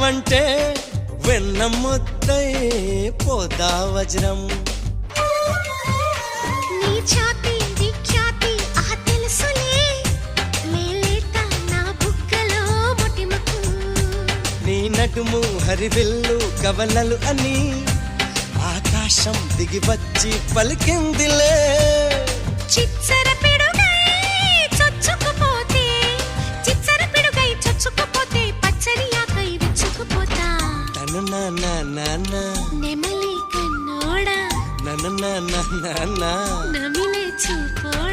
అంటే వెన్న ముద్దై పోదా వజ్రం. నీ ఛాతీ విఖ్యాతి ఆహ తెలుసులే, మేలేత నా బుగ్గలో మొటిమకు. నీ నడుము హరివిల్లు కవలలు అని ఆకాశం దిగి వచ్చి పలికిందిలే. చిచ్చర పిడుగై చొచ్చుకుపోతే, చిచ్చర పిడుగై చొచ్చుకుపోతే పచ్చని ఆకై విచ్చుకుపోతా. తను నా నెమలి కన్నోడా నా నమిలే చూపోడా.